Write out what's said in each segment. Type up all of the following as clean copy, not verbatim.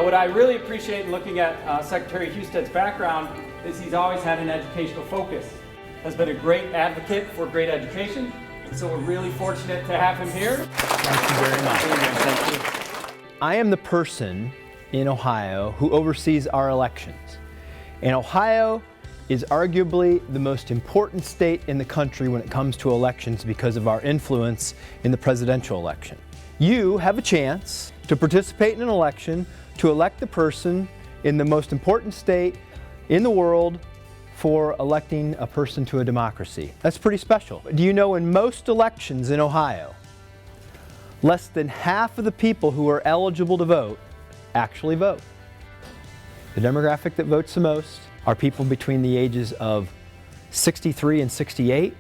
What I really appreciate in looking at Secretary Husted's background is he's always had an educational focus. Has been a great advocate for great education, so we're really fortunate to have him here. Thank you very much. Thank you. I am the person in Ohio who oversees our elections. And Ohio is arguably the most important state in the country when it comes to elections because of our influence in the presidential election. You have a chance to participate in an election to elect the person in the most important state in the world for electing a person to a democracy. That's pretty special. Do you know in most elections in Ohio, less than half of the people who are eligible to vote actually vote? The demographic that votes the most are people between the ages of 63 and 68,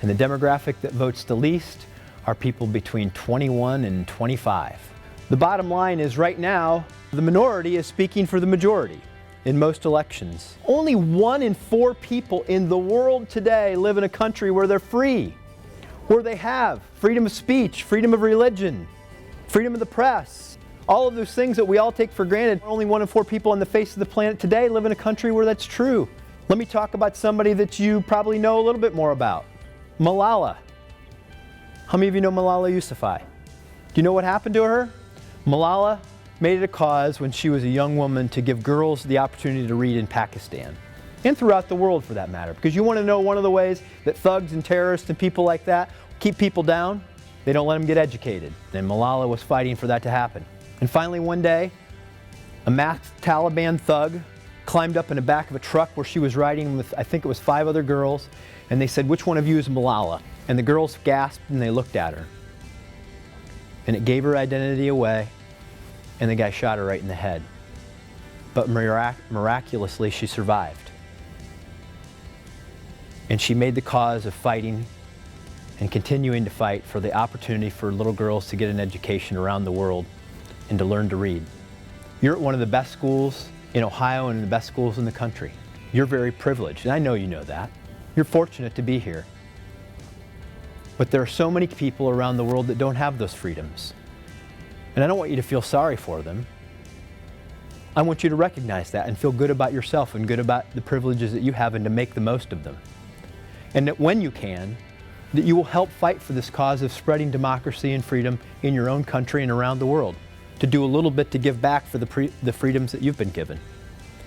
and the demographic that votes the least are people between 21 and 25. The bottom line is right now, the minority is speaking for the majority in most elections. Only 1 in 4 people in the world today live in a country where they're free, where they have freedom of speech, freedom of religion, freedom of the press. All of those things that we all take for granted. Only 1 in 4 people on the face of the planet today live in a country where that's true. Let me talk about somebody that you probably know a little bit more about. Malala. How many of you know Malala Yousafzai? Do you know what happened to her? Malala made it a cause when she was a young woman to give girls the opportunity to read in Pakistan, and throughout the world for that matter. Because you want to know one of the ways that thugs and terrorists and people like that keep people down? They don't let them get educated. And Malala was fighting for that to happen. And finally one day, a masked Taliban thug climbed up in the back of a truck where she was riding with, I think it was 5 other girls, and they said, "Which one of you is Malala?" And the girls gasped and they looked at her. And it gave her identity away, and the guy shot her right in the head. But miraculously, she survived. And she made the cause of fighting and continuing to fight for the opportunity for little girls to get an education around the world and to learn to read. You're at one of the best schools in Ohio and the best schools in the country. You're very privileged, and I know you know that. You're fortunate to be here. But there are so many people around the world that don't have those freedoms. And I don't want you to feel sorry for them. I want you to recognize that and feel good about yourself and good about the privileges that you have and to make the most of them. And that when you can, that you will help fight for this cause of spreading democracy and freedom in your own country and around the world. To do a little bit to give back for the freedoms that you've been given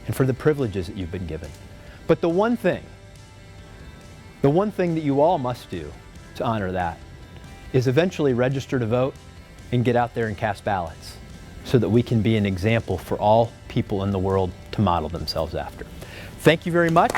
and for the privileges that you've been given. But the one thing that you all must do to honor that is eventually register to vote and get out there and cast ballots so that we can be an example for all people in the world to model themselves after. Thank you very much.